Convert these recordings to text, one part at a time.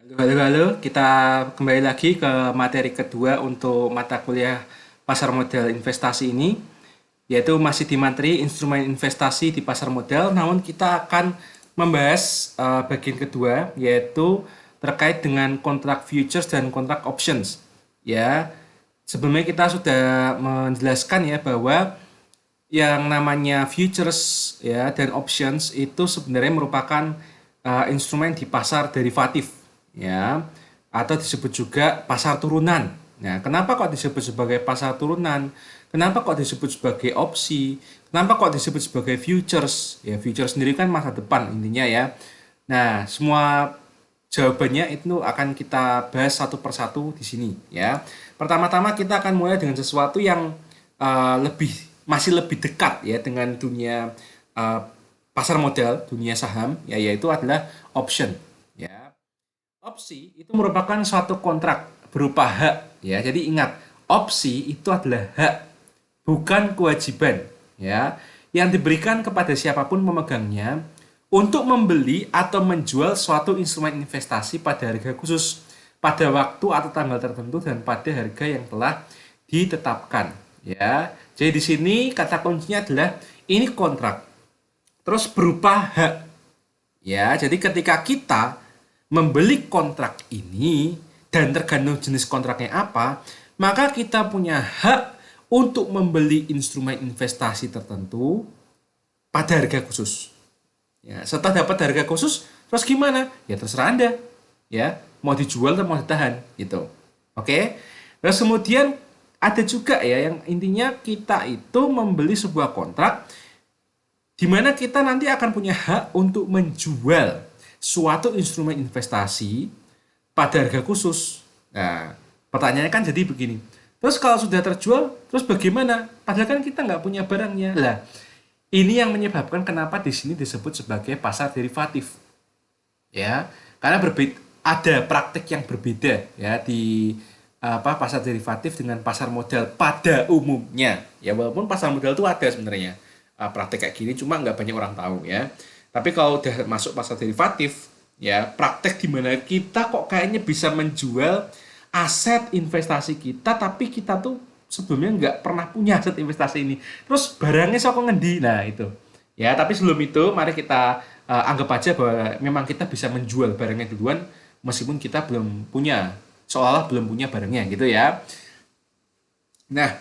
Halo, kita kembali lagi ke materi kedua untuk mata kuliah pasar modal investasi ini, yaitu masih di materi instrumen investasi di pasar modal, namun kita akan membahas bagian kedua, yaitu terkait dengan kontrak futures dan kontrak options. Ya, sebelumnya kita sudah menjelaskan ya bahwa yang namanya futures ya dan options itu sebenarnya merupakan instrumen di pasar derivatif ya atau disebut juga pasar turunan. Nah, kenapa kok disebut sebagai pasar turunan? Kenapa kok disebut sebagai opsi? Kenapa kok disebut sebagai futures? Ya, futures sendiri kan masa depan intinya ya. Nah, semua jawabannya itu akan kita bahas satu persatu di sini ya. Pertama-tama kita akan mulai dengan sesuatu yang masih lebih dekat ya dengan dunia uh, pasar modal, dunia saham ya, yaitu adalah option ya. Opsi itu merupakan suatu kontrak berupa hak ya. Jadi ingat, opsi itu adalah hak, bukan kewajiban ya, yang diberikan kepada siapapun pemegangnya untuk membeli atau menjual suatu instrumen investasi pada harga khusus, pada waktu atau tanggal tertentu dan pada harga yang telah ditetapkan ya. Jadi di sini kata kuncinya adalah ini kontrak terus berupa hak ya. Jadi ketika kita membeli kontrak ini dan tergantung jenis kontraknya apa, maka kita punya hak untuk membeli instrumen investasi tertentu pada harga khusus. Ya, setelah dapat harga khusus, terus gimana? Ya terserah Anda. Ya, mau dijual atau mau ditahan gitu. Oke. Terus kemudian ada juga ya yang intinya kita itu membeli sebuah kontrak di mana kita nanti akan punya hak untuk menjual suatu instrumen investasi pada harga khusus. Nah, pertanyaannya kan jadi begini. Terus kalau sudah terjual, terus bagaimana? Padahal kan kita nggak punya barangnya. Lah, ini yang menyebabkan kenapa di sini disebut sebagai pasar derivatif. Ya, karena ada praktik yang berbeda ya di pasar derivatif dengan pasar modal pada umumnya. Ya, walaupun pasar modal itu ada sebenarnya praktik kayak gini, cuma nggak banyak orang tahu ya. Tapi kalau udah masuk pasar derivatif, ya praktek di mana kita kok kayaknya bisa menjual aset investasi kita, tapi kita tuh sebelumnya nggak pernah punya aset investasi ini. Terus barangnya kok ngendi? Nah itu. Ya, tapi sebelum itu mari kita anggap aja bahwa memang kita bisa menjual barangnya duluan meskipun kita belum punya, seolah-olah belum punya barangnya gitu ya. Nah,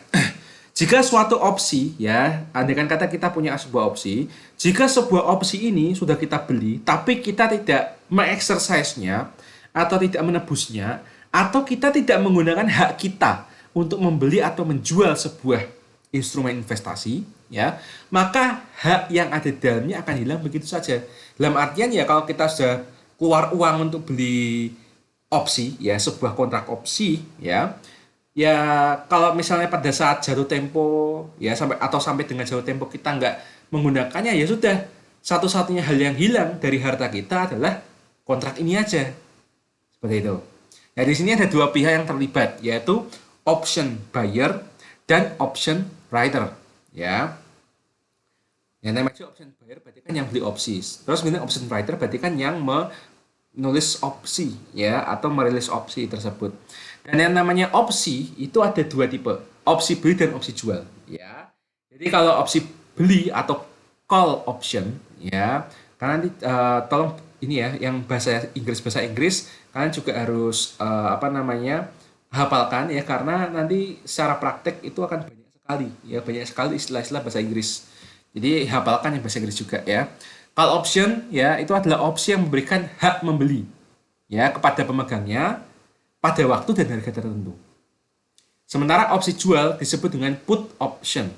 jika suatu opsi ya, andaikan kata kita punya sebuah opsi, jika sebuah opsi ini sudah kita beli, tapi kita tidak mengexercise-nya atau tidak menebusnya, atau kita tidak menggunakan hak kita untuk membeli atau menjual sebuah instrumen investasi, ya, maka hak yang ada di dalamnya akan hilang begitu saja. Dalam artian ya kalau kita sudah keluar uang untuk beli opsi, ya sebuah kontrak opsi, ya kalau misalnya pada saat jatuh tempo ya sampai dengan jatuh tempo kita nggak menggunakannya, ya sudah, satu-satunya hal yang hilang dari harta kita adalah kontrak ini aja, seperti itu. Nah di sini ada dua pihak yang terlibat, yaitu option buyer dan option writer ya. Yang namanya option buyer berarti kan yang beli opsi, terus kemudian option writer berarti kan yang menulis opsi ya atau merilis opsi tersebut. Dan yang namanya opsi itu ada dua tipe, opsi beli dan opsi jual ya. Jadi kalau opsi beli atau call option ya, karena nanti tolong ini ya yang bahasa Inggris kalian juga harus hafalkan ya, karena nanti secara praktek itu akan banyak sekali istilah-istilah bahasa Inggris. Jadi hafalkan yang bahasa Inggris juga ya. Call option ya itu adalah opsi yang memberikan hak membeli ya kepada pemegangnya pada waktu dan harga tertentu. Sementara opsi jual disebut dengan put option.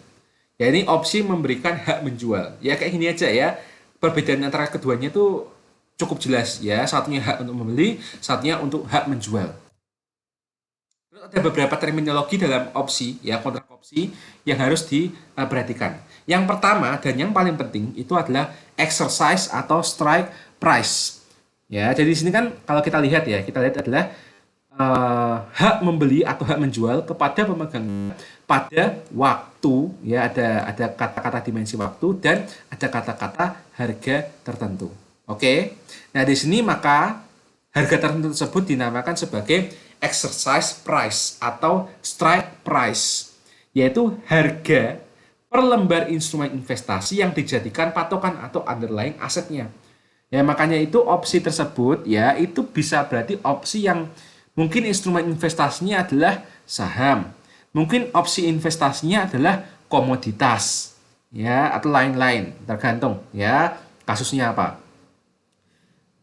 Ya ini opsi memberikan hak menjual. Ya kayak gini aja ya. Perbedaan antara keduanya itu cukup jelas ya. Satunya hak untuk membeli, satunya untuk hak menjual. Terus ada beberapa terminologi dalam opsi ya, kontrak opsi yang harus diperhatikan. Yang pertama dan yang paling penting itu adalah exercise atau strike price. Ya, jadi di sini kan kalau kita lihat adalah hak membeli atau hak menjual kepada pemegang pada waktu ya, ada kata-kata dimensi waktu dan ada kata-kata harga tertentu. Oke. Nah, di sini maka Harga tertentu tersebut dinamakan sebagai exercise price atau strike price, yaitu harga per lembar instrumen investasi yang dijadikan patokan atau underlying asetnya. Ya, makanya itu opsi tersebut ya itu bisa berarti opsi yang mungkin instrumen investasinya adalah saham. Mungkin opsi investasinya adalah komoditas ya atau lain-lain, tergantung ya kasusnya apa.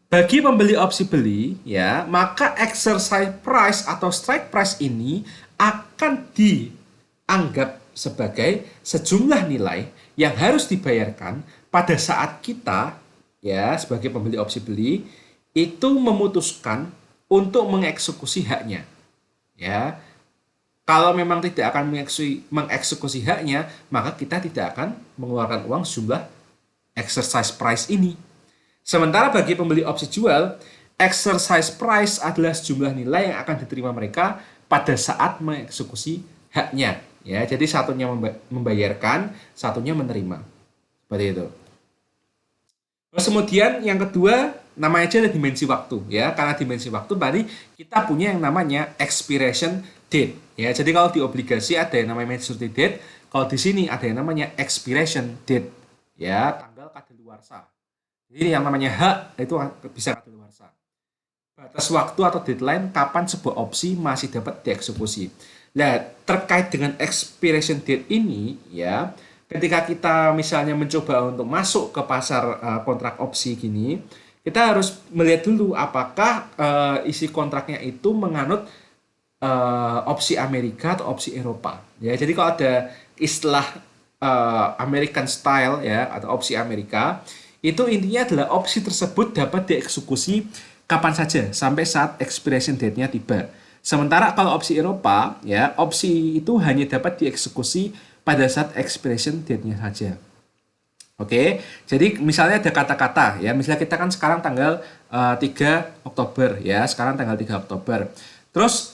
Bagi pembeli opsi beli, ya, maka exercise price atau strike price ini akan dianggap sebagai sejumlah nilai yang harus dibayarkan pada saat kita, ya, sebagai pembeli opsi beli, itu memutuskan untuk mengeksekusi haknya. Ya, kalau memang tidak akan mengeksekusi haknya, maka kita tidak akan mengeluarkan uang sejumlah exercise price ini. Sementara bagi pembeli opsi jual, exercise price adalah sejumlah nilai yang akan diterima mereka pada saat mengeksekusi haknya. Ya, jadi satunya membayarkan, satunya menerima. Seperti itu. Terus kemudian yang kedua, namanya aja ada dimensi waktu. Ya, karena dimensi waktu berarti kita punya yang namanya expiration date. Ya, jadi kalau di obligasi ada yang namanya maturity date, kalau di sini ada yang namanya expiration date. Ya, tanggal kadaluarsa. Jadi yang namanya hak itu bisa kadaluarsa. Batas waktu atau deadline kapan sebuah opsi masih dapat dieksekusi. Nah, terkait dengan expiration date ini ya, ketika kita misalnya mencoba untuk masuk ke pasar kontrak opsi gini, kita harus melihat dulu apakah isi kontraknya itu menganut opsi Amerika atau opsi Eropa. Ya, jadi kalau ada istilah American style ya atau opsi Amerika, itu intinya adalah opsi tersebut dapat dieksekusi kapan saja sampai saat expiration date-nya tiba. Sementara kalau opsi Eropa, ya opsi itu hanya dapat dieksekusi pada saat expiration date-nya saja. Oke, jadi misalnya ada kata-kata ya, misalnya kita kan sekarang tanggal 3 Oktober ya, sekarang tanggal 3 Oktober. Terus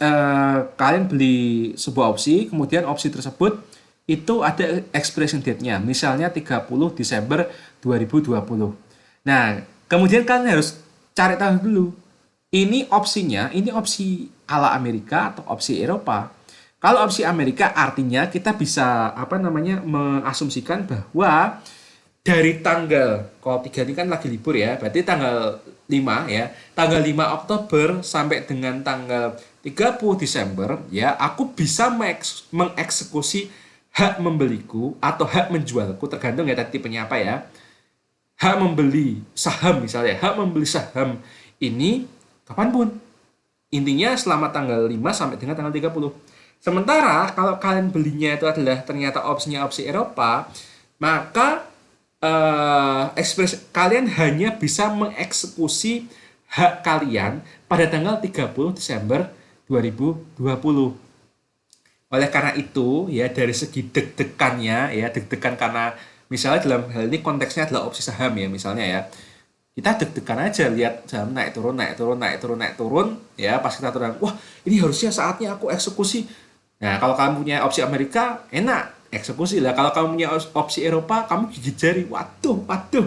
kalian beli sebuah opsi, kemudian opsi tersebut itu ada expiration date-nya, misalnya 30 Desember 2020. Nah, kemudian kalian harus cari tahu dulu, ini opsinya, ini opsi ala Amerika atau opsi Eropa. Kalau opsi Amerika artinya kita bisa apa namanya mengasumsikan bahwa dari tanggal, kalau 3 ini kan lagi libur ya, berarti tanggal 5 ya, tanggal 5 Oktober sampai dengan tanggal 30 Desember ya, aku bisa mengeksekusi hak membeliku atau hak menjualku, tergantung ya tadi tipenya apa ya. Hak membeli saham misalnya, hak membeli saham ini kapanpun. Intinya selama tanggal 5 sampai dengan tanggal 30. Sementara kalau kalian belinya itu adalah ternyata opsinya opsi Eropa, maka kalian hanya bisa mengeksekusi hak kalian pada tanggal 30 Desember 2020. Oleh karena itu, ya dari segi deg-degannya, ya deg-degan karena misalnya dalam hal ini konteksnya adalah opsi saham ya, misalnya ya. Kita deg-degan aja lihat saham naik turun, naik turun, naik turun, naik turun, ya pas kita turun, wah ini harusnya saatnya aku eksekusi. Nah, kalau kamu punya opsi Amerika, enak, eksekusi lah. Kalau kamu punya opsi Eropa, kamu gigit jari, waduh, waduh,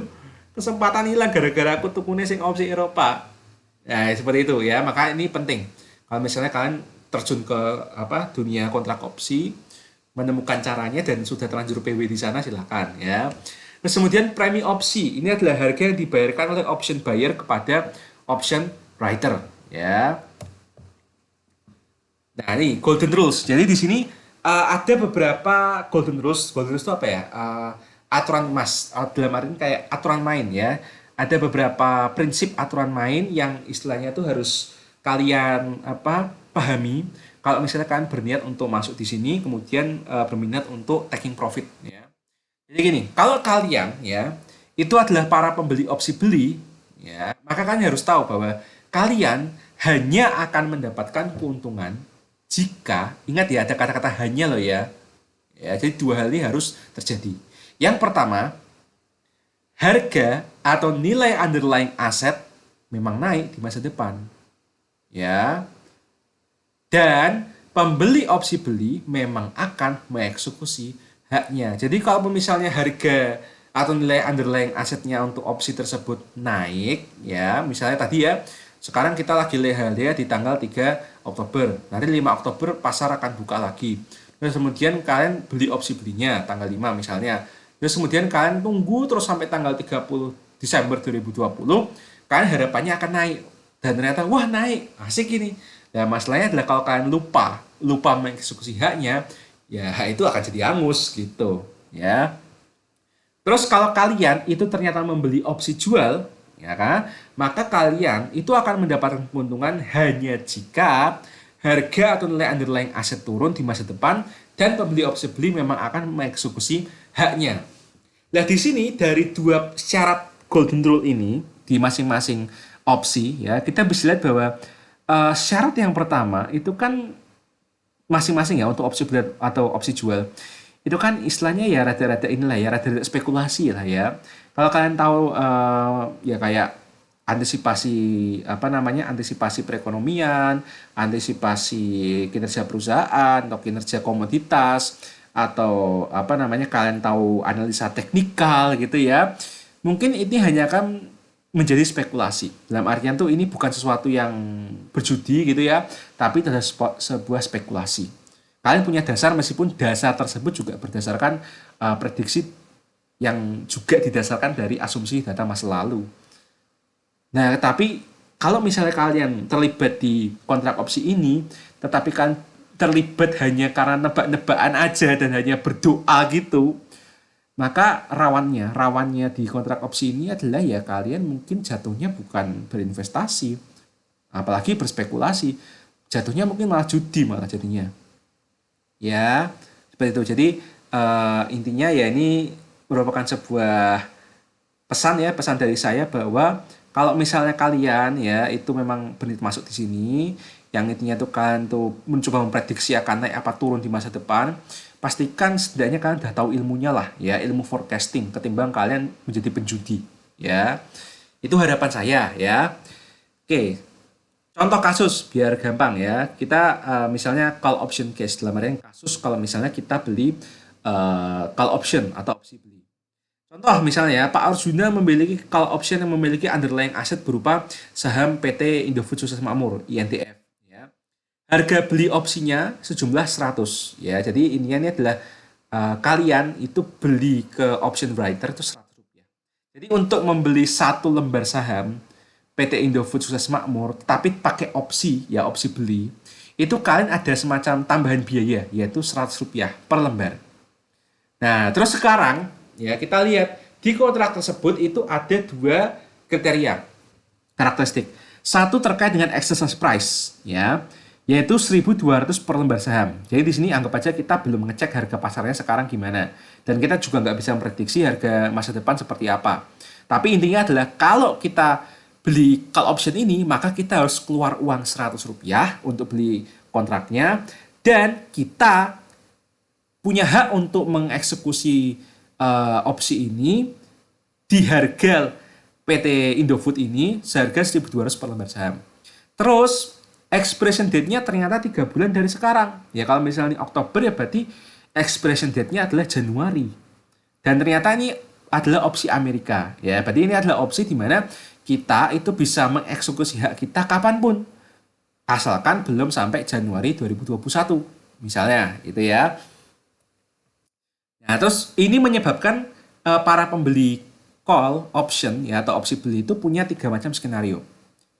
kesempatan hilang gara-gara aku tukune sing opsi Eropa. Nah, seperti itu ya, maka ini penting. Kalau misalnya kalian terjun ke apa dunia kontrak opsi, menemukan caranya dan sudah terlanjur PW di sana, silakan ya. Terus kemudian premi opsi, ini adalah harga yang dibayarkan oleh option buyer kepada option writer ya. Nah, ini golden rules. Jadi di sini ada beberapa golden rules. Golden rules itu apa ya? Aturan emas. Dalam arti kayak aturan main ya. Ada beberapa prinsip aturan main yang istilahnya itu harus kalian pahami kalau misalnya kalian berniat untuk masuk di sini, kemudian berminat untuk taking profit ya. Jadi gini, kalau kalian ya itu adalah para pembeli opsi beli ya, maka kalian harus tahu bahwa kalian hanya akan mendapatkan keuntungan jika, ingat ya ada kata-kata hanya loh ya. Ya, jadi dua hal ini harus terjadi. Yang pertama, harga atau nilai underlying aset memang naik di masa depan. Ya. Dan pembeli opsi beli memang akan mengeksekusi haknya. Jadi kalau misalnya harga atau nilai underlying asetnya untuk opsi tersebut naik, ya misalnya tadi ya Sekarang kita lagi leha-leha di tanggal 3 Oktober. Nanti 5 Oktober pasar akan buka lagi. Terus kemudian kalian beli opsi belinya tanggal 5 misalnya. Terus kemudian kalian tunggu terus sampai tanggal 30 Desember 2020, kalian harapannya akan naik. Dan ternyata wah naik, asik ini. Nah, masalahnya adalah kalau kalian lupa mengeksekusi haknya, ya itu akan jadi angus gitu, ya. Terus kalau kalian itu ternyata membeli opsi jual, ya kan, maka kalian itu akan mendapatkan keuntungan hanya jika harga atau nilai underlying aset turun di masa depan dan pembeli opsi beli memang akan mengeksekusi haknya. Nah, di sini dari dua syarat golden rule ini di masing-masing opsi, ya kita bisa lihat bahwa syarat yang pertama itu kan masing-masing ya untuk opsi beli atau opsi jual itu kan istilahnya ya rada-rada inilah ya rada-rada spekulasi lah ya. Kalau kalian tahu ya kayak antisipasi apa namanya antisipasi perekonomian, antisipasi kinerja perusahaan atau kinerja komoditas atau apa namanya kalian tahu analisa teknikal gitu ya. Mungkin ini hanya akan menjadi spekulasi. Dalam artian tuh ini bukan sesuatu yang berjudi gitu ya, tapi itu adalah sebuah spekulasi. Kalian punya dasar meskipun dasar tersebut juga berdasarkan prediksi yang juga didasarkan dari asumsi data masa lalu. Nah, tapi kalau misalnya kalian terlibat di kontrak opsi ini, tetapi kan terlibat hanya karena nebak-nebakan aja dan hanya berdoa gitu, maka rawannya di kontrak opsi ini adalah ya kalian mungkin jatuhnya bukan berinvestasi, apalagi berspekulasi, jatuhnya mungkin malah judi malah jadinya. Ya, seperti itu. Jadi intinya ya ini merupakan sebuah pesan dari saya bahwa kalau misalnya kalian ya itu memang berniat masuk di sini, yang intinya tuh kan tuh mencoba memprediksi akan naik apa turun di masa depan, pastikan setidaknya kalian udah tahu ilmunya lah ya, ilmu forecasting ketimbang kalian menjadi penjudi ya. Itu harapan saya ya. Oke, contoh kasus biar gampang ya. Kita misalnya call option case dalam artian kasus kalau misalnya kita beli call option atau opsi beli. Contoh misalnya Pak Arjuna memiliki call option yang memiliki underlying aset berupa saham PT Indofood Sukses Makmur (INTF) ya. Harga beli opsinya sejumlah 100 ya. Jadi ini adalah kalian itu beli ke option writer itu 100 rupiah. Jadi untuk membeli satu lembar saham PT Indofood Sukses Makmur tapi pakai opsi ya opsi beli itu kalian ada semacam tambahan biaya yaitu 100 rupiah per lembar. Nah, terus sekarang ya kita lihat di kontrak tersebut itu ada dua kriteria karakteristik. Satu terkait dengan exercise price ya, yaitu 1.200 per lembar saham. Jadi di sini anggap aja kita belum ngecek harga pasarnya sekarang gimana dan kita juga nggak bisa memprediksi harga masa depan seperti apa. Tapi intinya adalah kalau kita beli call option ini maka kita harus keluar uang 100 rupiah untuk beli kontraknya dan kita punya hak untuk mengeksekusi opsi ini di harga PT Indofood ini seharga 1.200 per lembar saham. Terus expiration date-nya ternyata 3 bulan dari sekarang. Ya kalau misalnya Oktober ya berarti expiration date-nya adalah Januari. Dan ternyata ini adalah opsi Amerika. Ya berarti ini adalah opsi di mana kita itu bisa mengeksekusi hak kita kapanpun. Asalkan belum sampai Januari 2021. Misalnya itu ya. Nah, terus ini menyebabkan para pembeli call option ya atau opsi beli itu punya 3 macam skenario.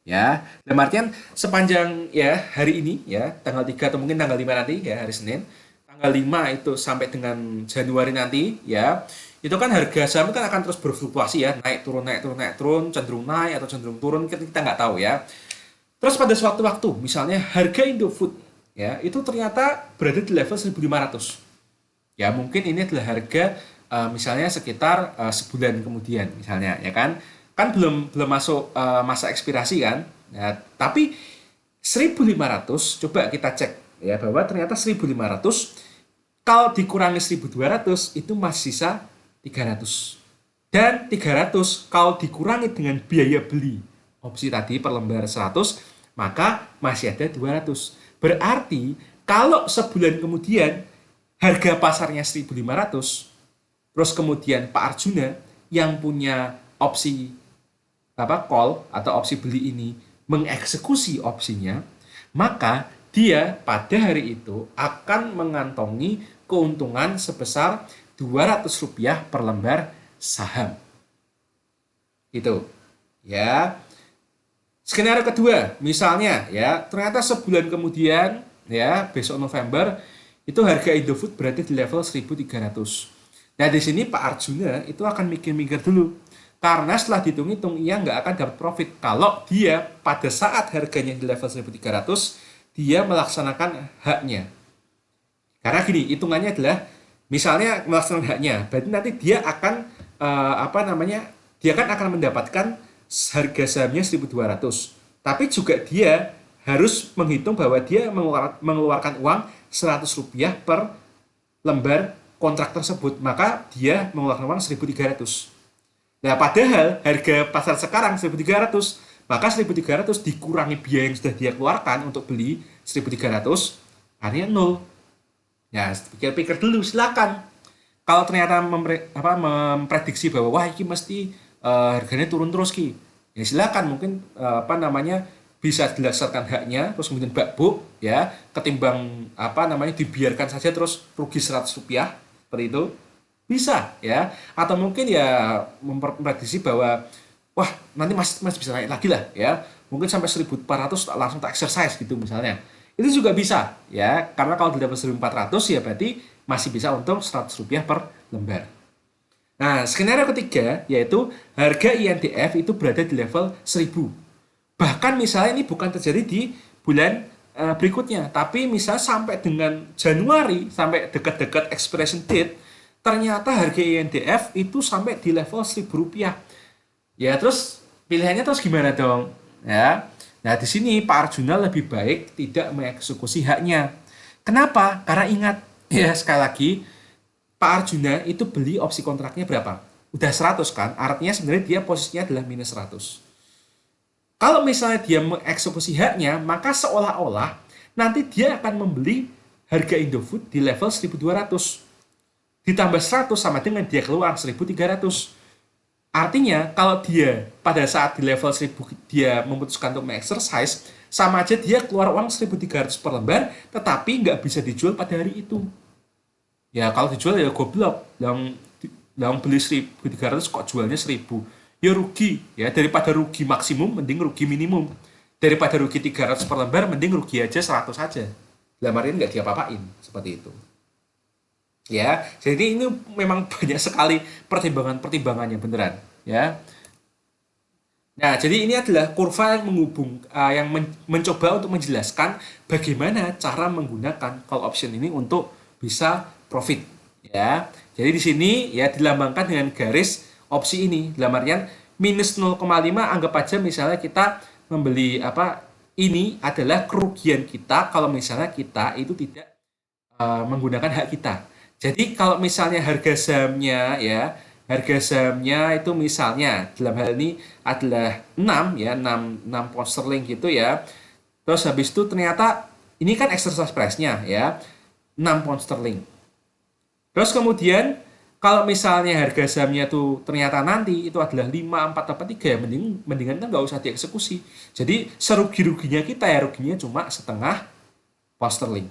Ya, dalam artian sepanjang ya hari ini ya, tanggal 3 atau mungkin tanggal 5 nanti ya, hari Senin. Tanggal 5 itu sampai dengan Januari nanti ya. Itu kan harga saham kan akan terus berfluktuasi ya, naik turun naik turun naik turun, cenderung naik atau cenderung turun kita nggak tahu ya. Terus pada suatu waktu misalnya harga Indofood ya, itu ternyata berada di level 1.500. Ya mungkin ini adalah harga misalnya sekitar sebulan kemudian misalnya ya kan belum masuk masa ekspirasi kan ya, tapi 1.500 coba kita cek ya bahwa ternyata 1.500 kalau dikurangi 1.200 itu masih sisa 300 dan 300 kalau dikurangi dengan biaya beli opsi tadi per lembar 100 maka masih ada 200 berarti kalau sebulan kemudian harga pasarnya 1.500, terus kemudian Pak Arjuna yang punya opsi call atau opsi beli ini mengeksekusi opsinya, maka dia pada hari itu akan mengantongi keuntungan sebesar Rp200 per lembar saham. Itu. Ya. Skenario kedua, misalnya ya, ternyata sebulan kemudian ya, besok November itu harga Indofood berada di level 1.300. Nah, di sini Pak Arjuna itu akan mikir-mikir dulu. Karena setelah dihitung-hitung ia nggak akan dapat profit kalau dia pada saat harganya di level 1.300 dia melaksanakan haknya. Karena gini, hitungannya adalah misalnya melaksanakan haknya, berarti nanti dia akan apa namanya? Dia kan akan mendapatkan harga sahamnya 1.200. Tapi juga dia harus menghitung bahwa dia mengeluarkan uang Rp100 per lembar kontrak tersebut. Maka dia mengeluarkan uang 1.300. Nah, padahal harga pasar sekarang 1.300, maka 1.300 dikurangi biaya yang sudah dia keluarkan untuk beli 1.300, artinya nol. Ya, pikir-pikir dulu, silakan. Kalau ternyata memprediksi bahwa wah ini mesti harganya turun terus ki, ya silakan, mungkin apa namanya bisa dilaksanakan haknya terus kemudian bakbuk ya, ketimbang apa namanya dibiarkan saja terus rugi Rp100 seperti itu, bisa ya. Atau mungkin ya memprediksi bahwa wah nanti masih bisa naik lagi lah ya, mungkin sampai 1.400 langsung tak exercise gitu misalnya, itu juga bisa ya, karena kalau di level 1.400 ya berarti masih bisa untung Rp100 per lembar. Nah, skenario ketiga yaitu harga INDF itu berada di level 1.000. Bahkan misalnya ini bukan terjadi di bulan berikutnya, tapi misalnya sampai dengan Januari, sampai dekat-dekat expiration date, ternyata harga INDF itu sampai di level Rp1.000. Ya, terus pilihannya terus gimana dong? Ya. Nah, di sini Pak Arjuna lebih baik tidak mengeksekusi haknya. Kenapa? Karena ingat, ya sekali lagi, Pak Arjuna itu beli opsi kontraknya berapa? Udah 100 kan? Artinya sebenarnya dia posisinya adalah minus 100. Kalau misalnya dia mengeksekusi haknya, maka seolah-olah nanti dia akan membeli harga Indofood di level 1.200. Ditambah 100 sama dengan dia keluar 1.300. Artinya kalau dia pada saat di level 1.000 dia memutuskan untuk mengexercise, sama aja dia keluar uang 1.300 per lembar, tetapi nggak bisa dijual pada hari itu. Ya kalau dijual ya goblok, yang beli 1.300 kok jualnya 1.000, ya rugi ya, daripada rugi maksimum mending rugi minimum, daripada rugi 300 per lembar mending rugi aja 100 aja, lamarin nggak diapa-apain seperti itu ya. Jadi ini memang banyak sekali pertimbangannya beneran ya. Nah, jadi ini adalah kurva yang yang mencoba untuk menjelaskan bagaimana cara menggunakan call option ini untuk bisa profit ya. Jadi di sini ya dilambangkan dengan garis opsi ini. Dalam artian minus 0,5, anggap aja misalnya kita membeli apa, ini adalah kerugian kita kalau misalnya kita itu tidak menggunakan hak kita. Jadi kalau misalnya harga sahamnya itu misalnya dalam hal ini adalah 6 ya, 6 pound sterling gitu ya. Terus habis itu ternyata ini kan exercise price-nya ya, 6 pound sterling. Terus kemudian kalau misalnya harga sahamnya tuh ternyata nanti itu adalah 5, 4, apa 3 ya, mendingan kan nggak usah dieksekusi. Jadi serugi-ruginya kita ya ruginya cuma setengah pound sterling.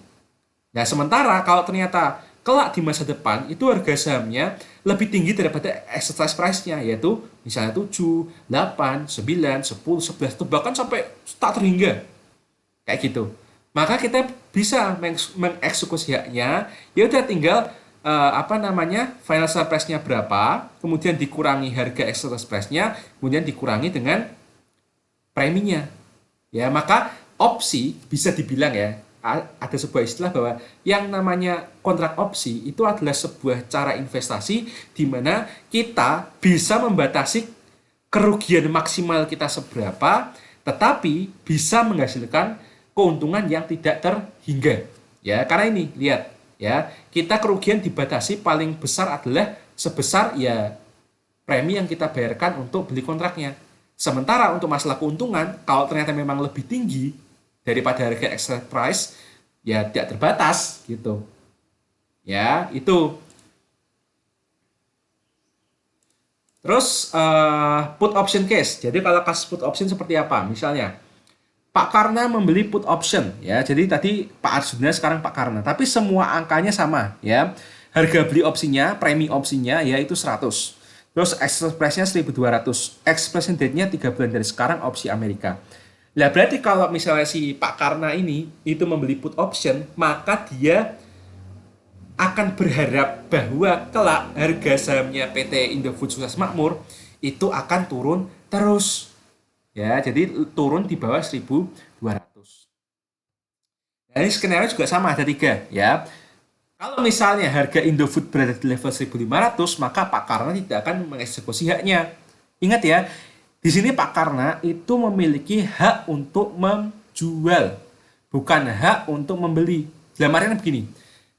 Nah, sementara kalau ternyata kelak di masa depan itu harga sahamnya lebih tinggi daripada exercise price-nya, yaitu misalnya 7, 8, 9, 10, 11, atau bahkan sampai tak terhingga. Kayak gitu. Maka kita bisa mengeksekusi haknya, ya udah tinggal apa namanya final sale price-nya berapa, kemudian dikurangi harga exercise price-nya, kemudian dikurangi dengan preminya. Ya, maka opsi bisa dibilang ya, ada sebuah istilah bahwa yang namanya kontrak opsi itu adalah sebuah cara investasi di mana kita bisa membatasi kerugian maksimal kita seberapa, tetapi bisa menghasilkan keuntungan yang tidak terhingga. Ya, karena ini lihat ya, kita kerugian dibatasi paling besar adalah sebesar ya premi yang kita bayarkan untuk beli kontraknya. Sementara untuk masalah keuntungan, kalau ternyata memang lebih tinggi daripada harga exercise price, ya tidak terbatas gitu. Ya, itu. Terus put option case. Jadi kalau kasus put option seperti apa? Misalnya, Pak Karna membeli put option ya. Jadi tadi Pak Arjuna, sekarang Pak Karna. Tapi semua angkanya sama ya. Harga beli opsinya, premi opsinya yaitu 100. Terus exercise price-nya 1.200. Expiration date-nya 3 bulan dari sekarang opsi Amerika. Nah, berarti kalau misalnya si Pak Karna ini itu membeli put option, maka dia akan berharap bahwa kelak harga sahamnya PT Indofood Sukses Makmur itu akan turun terus. Ya, jadi turun di bawah 1.200. Nah, ini skenario juga sama, ada 3 ya. Kalau misalnya harga Indofood berada di level 1.500, maka Pak Karna tidak akan mengeksekusi haknya. Ingat ya, di sini Pak Karna itu memiliki hak untuk menjual, bukan hak untuk membeli. Dalam artian begini,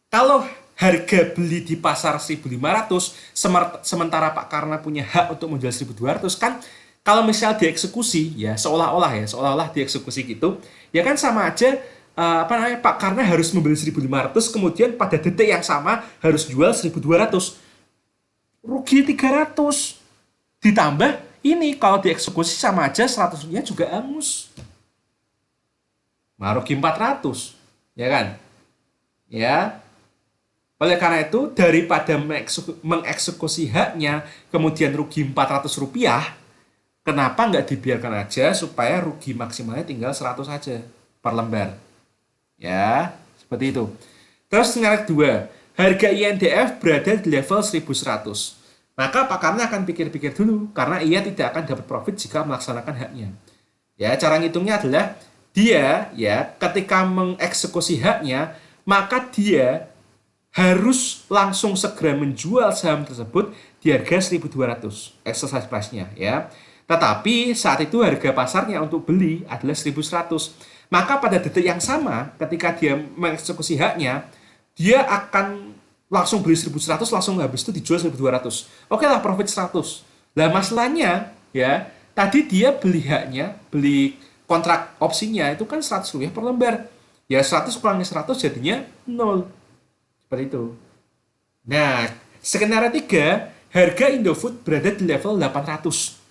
kalau harga beli di pasar 1.500, sementara Pak Karna punya hak untuk menjual 1.200, kan kalau misal dieksekusi ya seolah-olah dieksekusi gitu, ya kan sama aja Pak Karna harus membeli 1.500, kemudian pada detik yang sama harus jual 1.200, rugi 300. Ditambah ini kalau dieksekusi sama aja 100-nya juga hangus, rugi 400, ya kan? Ya, oleh karena itu daripada mengeksekusi haknya kemudian rugi 400 rupiah, kenapa nggak dibiarkan aja supaya rugi maksimalnya tinggal 100 saja per lembar. Ya, seperti itu. Terus skenario 2, harga INDF berada di level 1.100. Maka Pak Karna akan pikir-pikir dulu karena ia tidak akan dapat profit jika melaksanakan haknya. Ya, cara ngitungnya adalah dia ya ketika mengeksekusi haknya, maka dia harus langsung segera menjual saham tersebut di harga 1.200 exercise price-nya ya. Tetapi saat itu harga pasarnya untuk beli adalah 1.100. Maka pada detik yang sama ketika dia mengeksekusi haknya, dia akan langsung beli 1.100, langsung habis itu dijual 1.200. Oke lah, profit 100. Lah masalahnya ya, tadi dia beli haknya, beli kontrak opsinya itu kan 100 rupiah per lembar. Ya 100 kurangi 100 jadinya 0. Seperti itu. Nah, skenario 3, harga Indofood berada di level 800.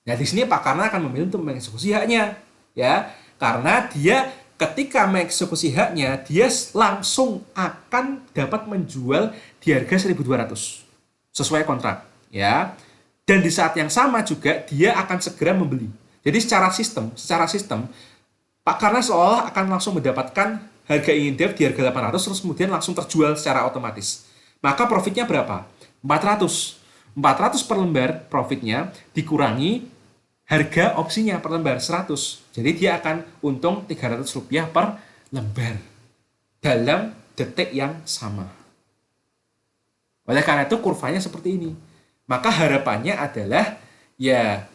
Nah, di sini Pak Karna akan memilih untuk mengeksekusi haknya, ya, karena dia ketika mengeksekusi haknya, dia langsung akan dapat menjual di harga 1.200 sesuai kontrak, ya. Dan di saat yang sama juga dia akan segera membeli. Jadi secara sistem, Pak Karna seolah akan langsung mendapatkan harga INDF di harga 800 terus kemudian langsung terjual secara otomatis. Maka profitnya berapa? 400. 400 per lembar profitnya dikurangi harga opsinya per lembar 100. Jadi dia akan untung 300 rupiah per lembar dalam detik yang sama. Oleh karena itu kurvanya seperti ini. Maka harapannya adalah ya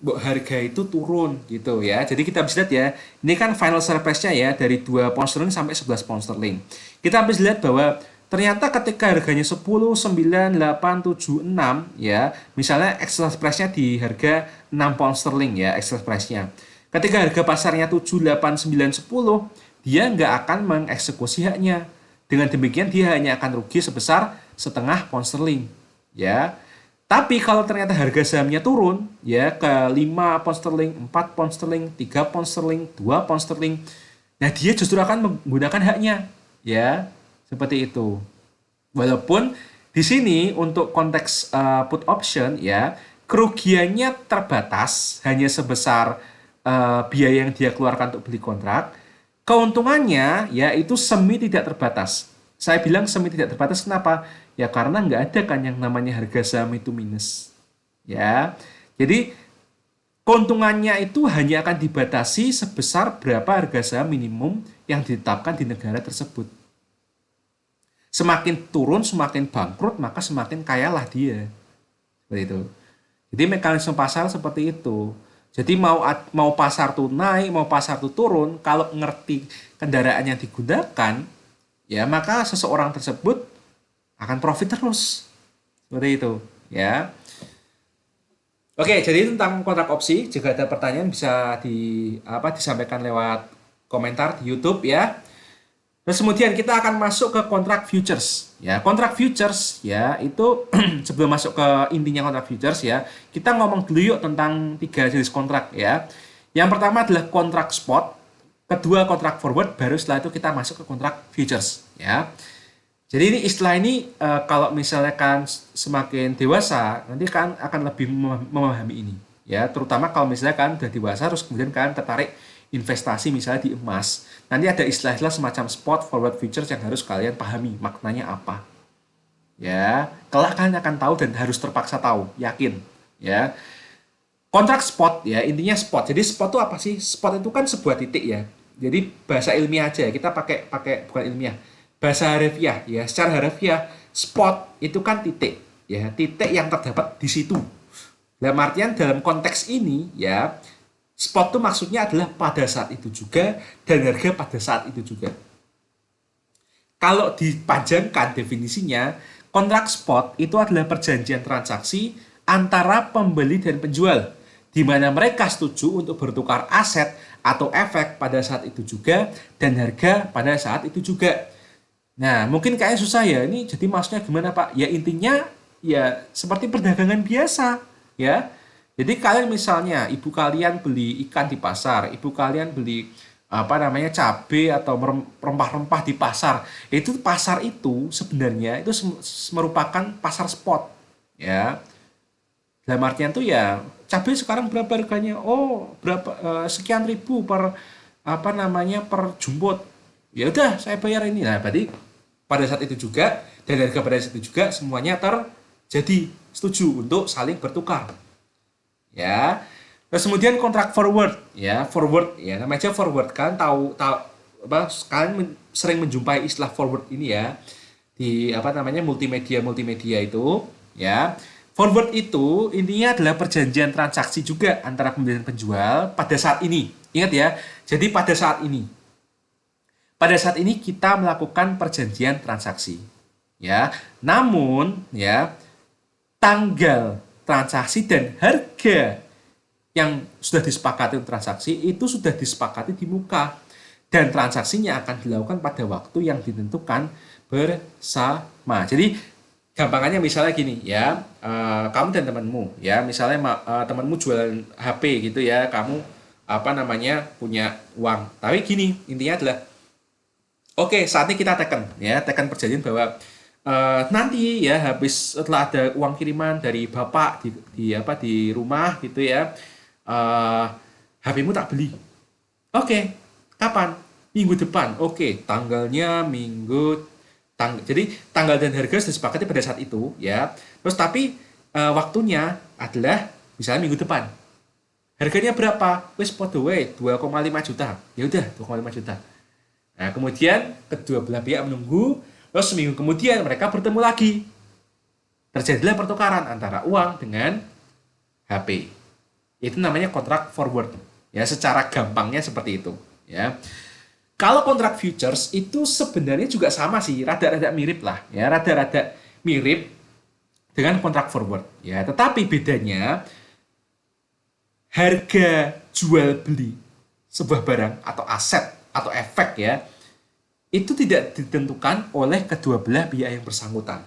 harga itu turun gitu ya. Jadi kita bisa lihat ya, ini kan final share price-nya ya dari 2 pound sterling sampai 11 pound sterling. Kita bisa lihat bahwa ternyata ketika harganya 10, 9, 8, 7, 6 ya, misalnya exercise price-nya di harga 6 pound sterling ya, exercise price-nya. Ketika harga pasarnya 7, 8, 9, 10, dia nggak akan mengeksekusi haknya. Dengan demikian dia hanya akan rugi sebesar setengah pound sterling ya. Tapi kalau ternyata harga sahamnya turun ya ke 5 pound sterling, 4 pound sterling, 3 pound sterling, 2 pound sterling, nah dia justru akan menggunakan haknya ya. Seperti itu. Walaupun di sini untuk konteks put option ya, kerugiannya terbatas hanya sebesar biaya yang dia keluarkan untuk beli kontrak. Keuntungannya ya itu semi tidak terbatas. Saya bilang semi tidak terbatas kenapa? Ya karena nggak ada kan yang namanya harga saham itu minus. Ya. Jadi keuntungannya itu hanya akan dibatasi sebesar berapa harga saham minimum yang ditetapkan di negara tersebut. Semakin turun, semakin bangkrut, maka semakin kayalah dia. Seperti itu. Jadi mekanisme pasar seperti itu. Jadi mau pasar tuh naik, mau pasar tuh turun, kalau ngerti kendaraan yang digunakan, ya maka seseorang tersebut akan profit terus. Seperti itu, ya. Oke, jadi tentang kontrak opsi, jika ada pertanyaan bisa disampaikan lewat komentar di YouTube ya. Terus kemudian kita akan masuk ke kontrak futures. Ya, kontrak futures ya itu sebelum masuk ke intinya kontrak futures ya, kita ngomong dulu yuk tentang 3 jenis kontrak ya. Yang pertama adalah kontrak spot, kedua kontrak forward, baru setelah itu kita masuk ke kontrak futures, ya. Jadi ini istilah ini kalau misalnya kan semakin dewasa, nanti kan akan lebih memahami ini, ya. Terutama kalau misalnya kan udah dewasa, terus kemudian kan tertarik investasi misalnya di emas. Nanti ada istilah-istilah semacam spot, forward, futures yang harus kalian pahami maknanya apa. Ya, kelak kalian akan tahu dan harus terpaksa tahu, yakin, ya. Kontrak spot ya, intinya spot. Jadi spot itu apa sih? Spot itu kan sebuah titik ya. Jadi bahasa ilmiah aja, kita pakai pakai bukan ilmiah. Bahasa harfiah ya, secara harfiah spot itu kan titik ya, titik yang terdapat di situ. Dalam artian dalam konteks ini ya, spot itu maksudnya adalah pada saat itu juga dan harga pada saat itu juga. Kalau dipanjangkan definisinya, kontrak spot itu adalah perjanjian transaksi antara pembeli dan penjual, di mana mereka setuju untuk bertukar aset atau efek pada saat itu juga dan harga pada saat itu juga. Nah, mungkin kayaknya susah ya. Ini jadi maksudnya gimana, Pak? Ya intinya ya seperti perdagangan biasa, ya. Jadi kalian misalnya ibu kalian beli ikan di pasar, ibu kalian beli apa namanya cabai atau rempah-rempah di pasar. Itu pasar itu sebenarnya itu merupakan pasar spot, ya. Dalam artian tuh ya cabai sekarang berapa harganya? Oh, berapa sekian ribu per apa namanya per jumput. Ya udah saya bayar ini. Nah, berarti pada saat itu juga dan harga pada saat itu juga semuanya terjadi setuju untuk saling bertukar. Ya. Terus kemudian kontrak forward, ya forward ya namanya forward kan tahu apa kalian sering menjumpai istilah forward ini ya di apa namanya multimedia itu ya. Forward itu intinya adalah perjanjian transaksi juga antara pembeli dan penjual pada saat ini. Ingat ya, jadi pada saat ini. Pada saat ini kita melakukan perjanjian transaksi. Ya. Namun ya tanggal transaksi dan harga yang sudah disepakati untuk transaksi itu sudah disepakati di muka dan transaksinya akan dilakukan pada waktu yang ditentukan bersama. Jadi gampangannya misalnya gini ya, kamu dan temanmu ya, misalnya temanmu jualan HP gitu ya, kamu apa namanya punya uang. Tapi gini, intinya adalah oke, saatnya kita tekan perjanjian bahwa nanti ya habis setelah ada uang kiriman dari bapak di rumah gitu ya, HP-mu tak beli. Oke, kapan? Minggu depan. Oke, tanggalnya jadi tanggal dan harga sudah disepakati pada saat itu ya. Terus tapi waktunya adalah misalnya minggu depan. Harganya berapa? Wis podo wae 2,5 juta. Ya udah 2,5 juta. Nah, kemudian kedua belah pihak menunggu, terus seminggu kemudian mereka bertemu lagi. Terjadilah pertukaran antara uang dengan HP. Itu namanya kontrak forward. Ya, secara gampangnya seperti itu, ya. Kalau kontrak futures itu sebenarnya juga sama sih, rada-rada mirip lah, ya, rada-rada mirip dengan kontrak forward, ya. Tetapi bedanya harga jual beli sebuah barang atau aset atau efek ya, itu tidak ditentukan oleh kedua belah pihak yang bersangkutan.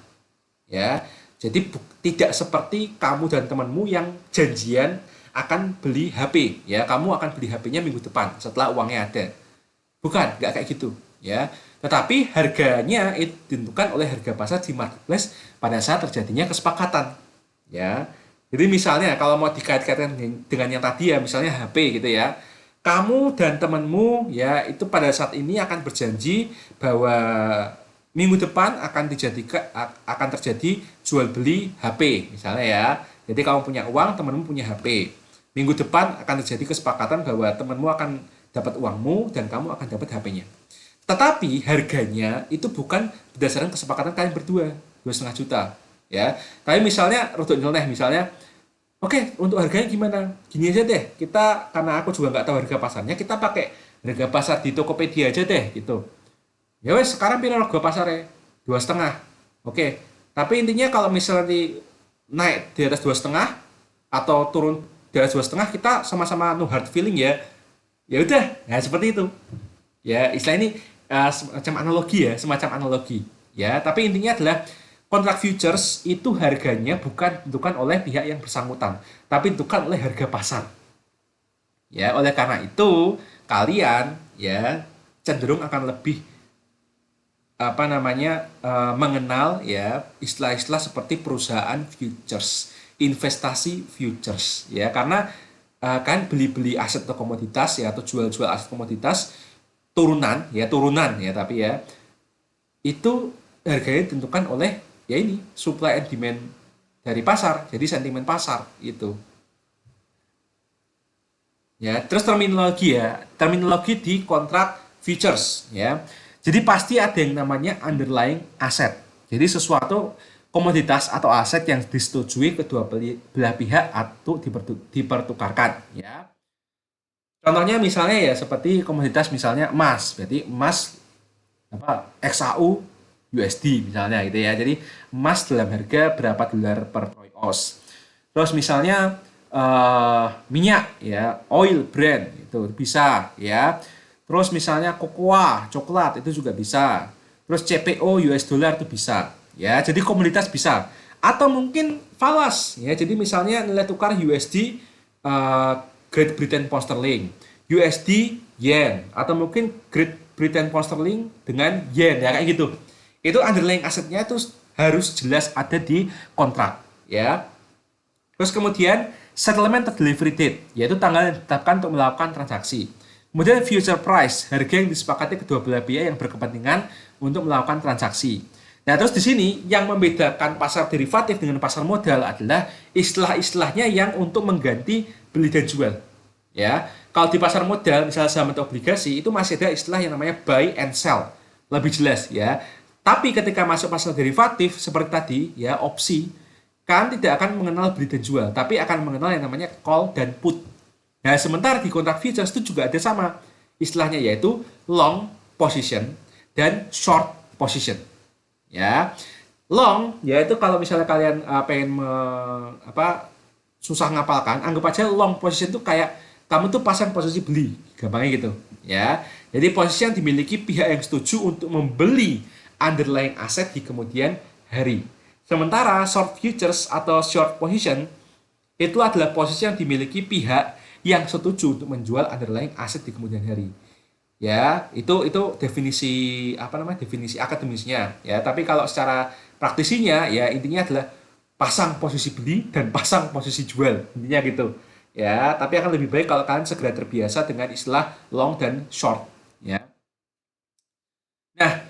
Ya. Jadi tidak seperti kamu dan temanmu yang janjian akan beli HP, ya. Kamu akan beli HP-nya minggu depan setelah uangnya ada. Bukan, nggak kayak gitu, ya. Tetapi harganya itu ditentukan oleh harga pasar di marketplace pada saat terjadinya kesepakatan, ya. Jadi misalnya kalau mau dikait-kaitkan dengan yang tadi ya, misalnya HP gitu ya. Kamu dan temanmu ya itu pada saat ini akan berjanji bahwa minggu depan akan terjadi jual beli HP misalnya ya. Jadi kamu punya uang, temanmu punya HP. Minggu depan akan terjadi kesepakatan bahwa temanmu akan dapat uangmu dan kamu akan dapat HP-nya. Tetapi harganya itu bukan berdasarkan kesepakatan kalian berdua, 2,5 juta, ya. Tapi misalnya rodok nyeleneh misalnya, oke, untuk harganya gimana? Gini aja deh, kita karena aku juga nggak tahu harga pasarnya, kita pakai harga pasar di Tokopedia aja deh, gitu. Ya wes, sekarang pilih harga pasarnya 2,5. Oke, tapi intinya kalau misalnya naik di atas 2,5 atau turun di atas 2,5, kita sama-sama no hard feeling ya. Ya udah, nah seperti itu. Ya istilah ini semacam analogi. Ya, tapi intinya adalah kontrak futures itu harganya bukan ditentukan oleh pihak yang bersangkutan, tapi ditentukan oleh harga pasar. Ya, oleh karena itu kalian ya cenderung akan lebih mengenal ya istilah-istilah seperti perusahaan futures, investasi futures ya karena kan beli-beli aset atau komoditas ya atau jual-jual aset komoditas turunan ya tapi ya itu harganya ditentukan oleh ya ini supply and demand dari pasar, jadi sentimen pasar itu. Ya, terus terminologi di kontrak futures ya. Jadi pasti ada yang namanya underlying asset. Jadi sesuatu komoditas atau aset yang disetujui kedua belah pihak atau dipertukarkan ya. Contohnya misalnya ya seperti komoditas misalnya emas, berarti emas XAU USD misalnya gitu ya. Jadi emas dalam harga berapa dolar per troy ounce. Terus misalnya minyak ya, oil brand itu bisa ya. Terus misalnya kokoa, coklat itu juga bisa. Terus CPO US dollar itu bisa ya. Jadi komoditas bisa. Atau mungkin falas ya. Jadi misalnya nilai tukar USD Great Britain Pound Sterling, USD yen atau mungkin Great Britain Pound Sterling dengan yen ya kayak gitu. Itu underlying asetnya itu harus jelas ada di kontrak ya. Terus kemudian settlement of delivery date, yaitu tanggal yang ditetapkan untuk melakukan transaksi. Kemudian future price, harga yang disepakati kedua belah pihak yang berkepentingan untuk melakukan transaksi. Nah, terus di sini yang membedakan pasar derivatif dengan pasar modal adalah istilah-istilahnya yang untuk mengganti beli dan jual. Ya, kalau di pasar modal, misalnya saham atau obligasi, itu masih ada istilah yang namanya buy and sell. Lebih jelas ya. Tapi ketika masuk pasar derivatif seperti tadi, ya opsi, kan tidak akan mengenal beli dan jual, tapi akan mengenal yang namanya call dan put. Nah, sementara di kontrak futures itu juga ada sama istilahnya yaitu long position dan short position. Ya, long yaitu kalau misalnya kalian pengen susah ngapalkan, anggap aja long position itu kayak kamu tuh pasang posisi beli, gampangnya gitu. Ya, jadi posisi yang dimiliki pihak yang setuju untuk membeli underlying aset di kemudian hari. Sementara short futures atau short position itu adalah posisi yang dimiliki pihak yang setuju untuk menjual underlying aset di kemudian hari. Ya, itu definisi akademisnya ya. Tapi kalau secara praktisinya ya intinya adalah pasang posisi beli dan pasang posisi jual. Intinya gitu. Ya, tapi akan lebih baik kalau kalian segera terbiasa dengan istilah long dan short ya. Nah,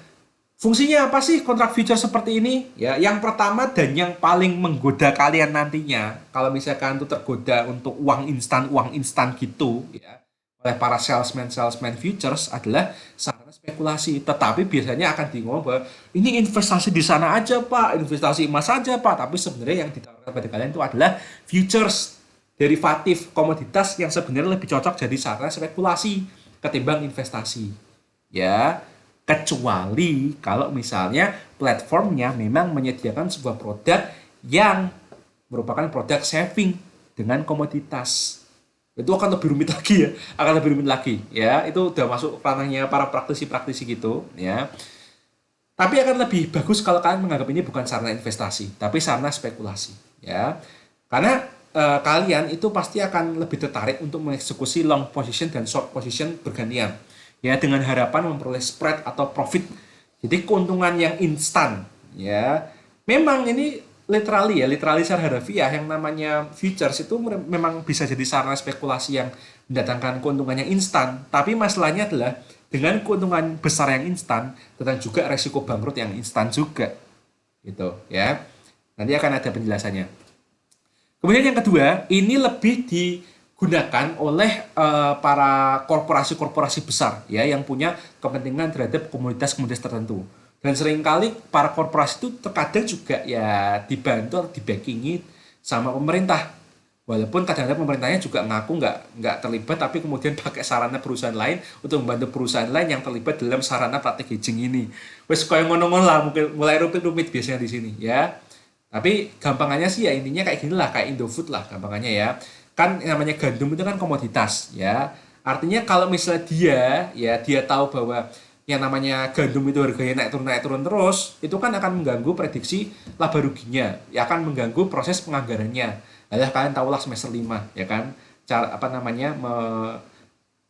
fungsinya apa sih kontrak future seperti ini? Ya, yang pertama dan yang paling menggoda kalian nantinya, kalau misalkan itu tergoda untuk uang instan gitu, ya, oleh para salesman futures adalah sarana spekulasi. Tetapi biasanya akan di ngomong bahwa ini investasi di sana aja pak, investasi emas aja pak. Tapi sebenarnya yang ditawarkan pada kalian itu adalah futures, derivatif komoditas yang sebenarnya lebih cocok jadi sarana spekulasi ketimbang investasi. Ya, kecuali kalau misalnya platformnya memang menyediakan sebuah produk yang merupakan produk saving dengan komoditas. Itu akan lebih rumit lagi ya, akan lebih rumit lagi ya. Itu udah masuk ranahnya para praktisi-praktisi gitu ya. Tapi akan lebih bagus kalau kalian menganggap ini bukan sarana investasi, tapi sarana spekulasi ya. Karena kalian itu pasti akan lebih tertarik untuk mengeksekusi long position dan short position bergantian ya dengan harapan memperoleh spread atau profit. Jadi keuntungan yang instan ya. Memang ini literally secara harfiah yang namanya futures itu memang bisa jadi sarana spekulasi yang mendatangkan keuntungan yang instan, tapi masalahnya adalah dengan keuntungan besar yang instan datang juga resiko bangkrut yang instan juga. Gitu ya. Nanti akan ada penjelasannya. Kemudian yang kedua, ini lebih digunakan oleh para korporasi-korporasi besar ya yang punya kepentingan terhadap komoditas-komoditas tertentu. Dan seringkali para korporasi itu terkadang juga ya dibantu atau dibackingi sama pemerintah. Walaupun kadang-kadang pemerintahnya juga ngaku nggak terlibat, tapi kemudian pakai sarana perusahaan lain untuk membantu perusahaan lain yang terlibat dalam sarana praktik hedging ini. Wes kayak ngono-ngono lah, mungkin mulai rumit-rumit biasanya di sini ya. Tapi gampangannya sih ya intinya kayak gini lah, kayak Indofood lah gampangannya ya. Kan namanya gandum itu kan komoditas ya. Artinya kalau misalnya dia tahu bahwa yang namanya gandum itu harganya naik turun terus, itu kan akan mengganggu prediksi laba ruginya, ya akan mengganggu proses penganggarannya. Nah, kalian tahulah semester 5 ya kan. cara apa namanya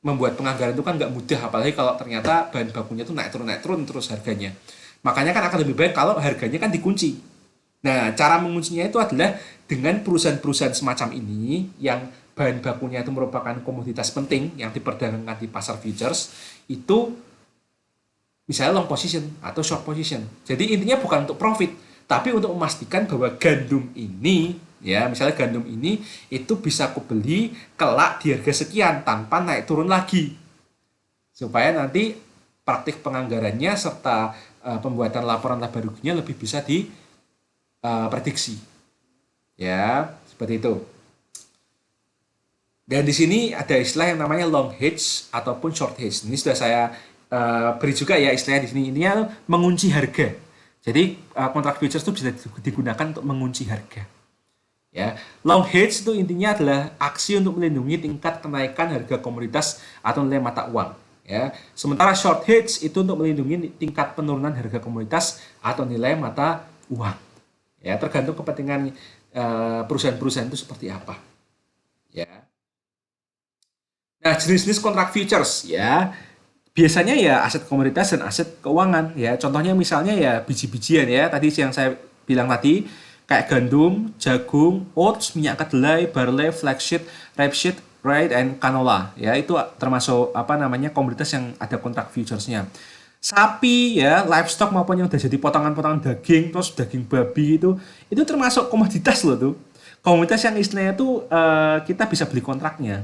membuat penganggaran itu kan nggak mudah, apalagi kalau ternyata bahan bakunya tuh naik turun terus harganya. Makanya kan akan lebih baik kalau harganya kan dikunci. Nah, cara menguncinya itu adalah dengan perusahaan-perusahaan semacam ini yang bahan bakunya itu merupakan komoditas penting yang diperdagangkan di pasar futures, itu misalnya long position atau short position. Jadi intinya bukan untuk profit, tapi untuk memastikan bahwa gandum ini, ya misalnya gandum ini itu bisa aku beli kelak di harga sekian tanpa naik turun lagi, supaya nanti praktik penganggarannya serta pembuatan laporan laba ruginya lebih bisa diprediksi. Ya, seperti itu. Dan di sini ada istilah yang namanya long hedge ataupun short hedge. Ini sudah saya beri juga ya istilahnya di sini. Ini mengunci harga. Jadi kontrak futures itu bisa digunakan untuk mengunci harga. Ya, long hedge itu intinya adalah aksi untuk melindungi tingkat kenaikan harga komoditas atau nilai mata uang. Ya, sementara short hedge itu untuk melindungi tingkat penurunan harga komoditas atau nilai mata uang. Ya, tergantung kepentingan perusahaan-perusahaan itu seperti apa. Ya. Nah, jenis-jenis kontrak futures ya. Biasanya ya aset komoditas dan aset keuangan ya. Contohnya misalnya ya biji-bijian ya. Tadi yang saya bilang tadi kayak gandum, jagung, oats, minyak kedelai, barley, flaxseed, rapeseed, rye, dan canola ya. Itu termasuk apa namanya komoditas yang ada kontrak futuresnya. Sapi ya, livestock maupun yang udah jadi potongan-potongan daging, terus daging babi itu termasuk komoditas loh tuh. Komoditas yang istilahnya tuh kita bisa beli kontraknya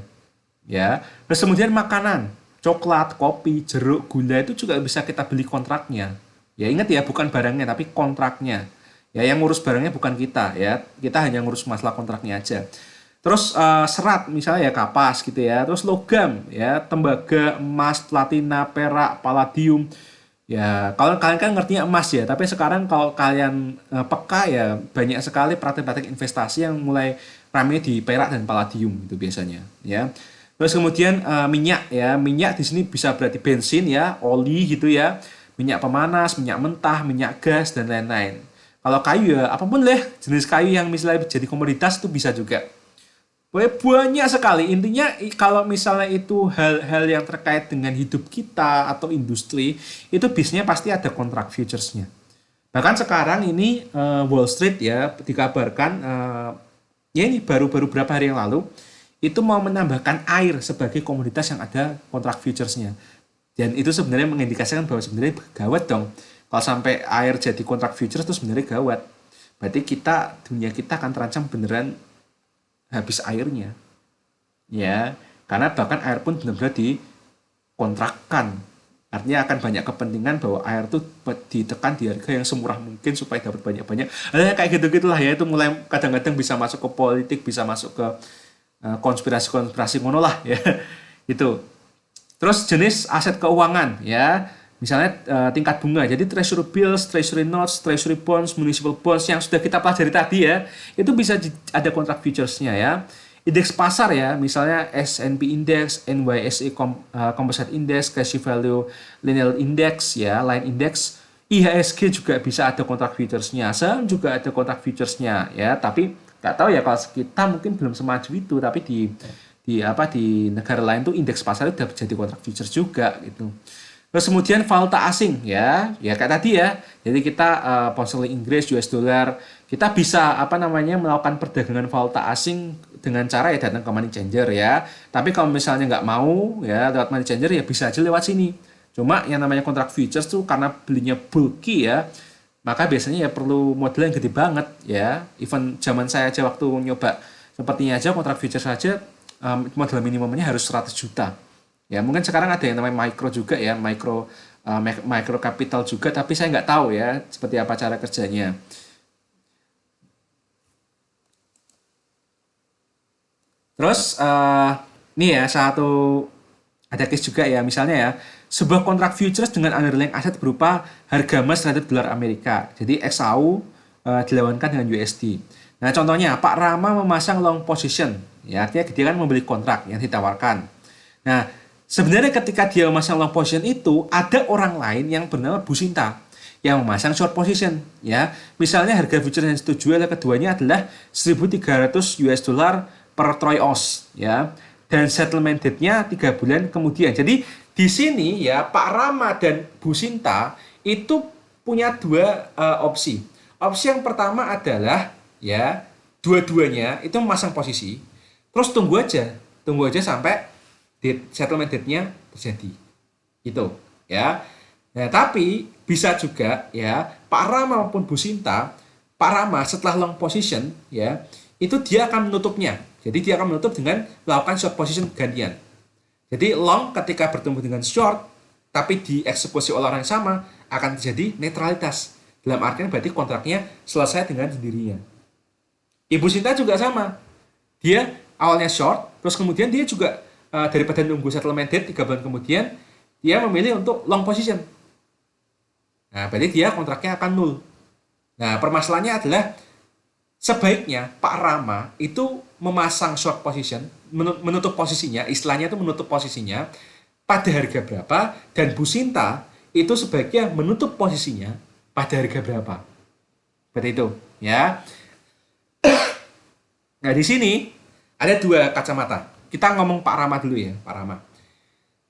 ya. Terus kemudian makanan, coklat, kopi, jeruk, gula itu juga bisa kita beli kontraknya. Ya ingat ya, bukan barangnya tapi kontraknya. Ya yang ngurus barangnya bukan kita ya. Kita hanya ngurus masalah kontraknya aja. Terus serat misalnya ya kapas gitu ya. Terus logam ya, tembaga, emas, platina, perak, palladium. Ya, kalau kalian kan ngertinya emas ya, tapi sekarang kalau kalian peka ya banyak sekali praktek-praktek investasi yang mulai ramai di perak dan palladium itu biasanya ya. Terus kemudian minyak ya, minyak di sini bisa berarti bensin ya, oli gitu ya, minyak pemanas, minyak mentah, minyak gas dan lain-lain. Kalau kayu ya apapun deh jenis kayu yang misalnya jadi komoditas itu bisa juga. Banyak sekali. Intinya kalau misalnya itu hal-hal yang terkait dengan hidup kita atau industri, itu biasanya pasti ada kontrak futuresnya. Bahkan sekarang ini Wall Street ya dikabarkan ya ini baru-baru berapa hari yang lalu itu mau menambahkan air sebagai komoditas yang ada kontrak futuresnya. Dan itu sebenarnya mengindikasikan bahwa sebenarnya gawat dong. Kalau sampai air jadi kontrak futures itu sebenarnya gawat. Berarti dunia kita akan terancam beneran habis airnya. Ya, karena bahkan air pun benar-benar dikontrakkan. Artinya akan banyak kepentingan bahwa air itu ditekan di harga yang semurah mungkin supaya dapat banyak-banyak. Kayak gitu-gitulah ya, itu mulai kadang-kadang bisa masuk ke politik, bisa masuk ke konspirasi-konspirasi ngono lah ya. Itu. Terus jenis aset keuangan ya. Misalnya tingkat bunga. Jadi treasury bills, treasury notes, treasury bonds, municipal bonds yang sudah kita pelajari tadi ya. Itu bisa ada kontrak futuresnya ya. Indeks pasar ya, misalnya S&P Index, NYSE Composite Index, Cash Value Linear Index ya, Line Index. IHSG juga bisa ada kontrak futuresnya. Saham juga ada kontrak futuresnya ya. Tapi nggak tahu ya kalau kita mungkin belum semaju itu, tapi di negara lain tuh indeks pasar itu udah jadi kontrak futures juga gitu. Terus kemudian valuta asing ya kayak tadi ya. Jadi kita pound sterling Inggris, US dollar, kita bisa melakukan perdagangan valuta asing dengan cara ya datang ke money changer ya. Tapi kalau misalnya nggak mau ya lewat money changer ya bisa aja lewat sini. Cuma yang namanya kontrak futures tuh karena belinya bulky ya, maka biasanya ya perlu modal yang gede banget ya. Even zaman saya aja waktu nyoba sepertinya aja kontrak futures saja modal minimumnya harus 100 juta. Ya, mungkin sekarang ada yang namanya micro juga ya, micro capital juga, tapi saya nggak tahu ya seperti apa cara kerjanya. Terus nih ya ada case juga ya, misalnya ya sebuah kontrak futures dengan underlying aset berupa harga emas terhadap dolar Amerika. Jadi XAU dilawankan dengan USD. Nah contohnya Pak Rama memasang long position, ya artinya dia kan membeli kontrak yang ditawarkan. Nah sebenarnya ketika dia memasang long position itu ada orang lain yang bernama Bu Sinta yang memasang short position ya. Misalnya harga futures yang disetujui oleh keduanya adalah 1.300 US dollar per troy oz ya. Dan settlement date-nya 3 bulan kemudian. Jadi di sini ya Pak Rama dan Bu Sinta itu punya dua opsi. Opsi yang pertama adalah ya dua-duanya itu memasang posisi, terus tunggu aja sampai settlement date-nya terjadi. Gitu ya. Nah, tapi bisa juga ya Pak Rama maupun Bu Sinta, Pak Rama setelah long position ya, itu dia akan menutupnya. Jadi dia akan menutup dengan melakukan short position gantian. Jadi long ketika bertemu dengan short, tapi dieksekusi oleh orang yang sama, akan terjadi netralitas. Dalam artian berarti kontraknya selesai dengan sendirinya. Ibu Sinta juga sama. Dia awalnya short, terus kemudian dia juga daripada nunggu settlement date 3 bulan kemudian, dia memilih untuk long position. Nah, berarti dia kontraknya akan nul. Nah, permasalahannya adalah sebaiknya Pak Rama itu memasang short position, menutup posisinya, istilahnya itu menutup posisinya pada harga berapa, dan Bu Sinta itu sebaiknya menutup posisinya pada harga berapa. Seperti itu, ya. Nah, di sini ada dua kacamata. Kita ngomong Pak Rama dulu ya, Pak Rama.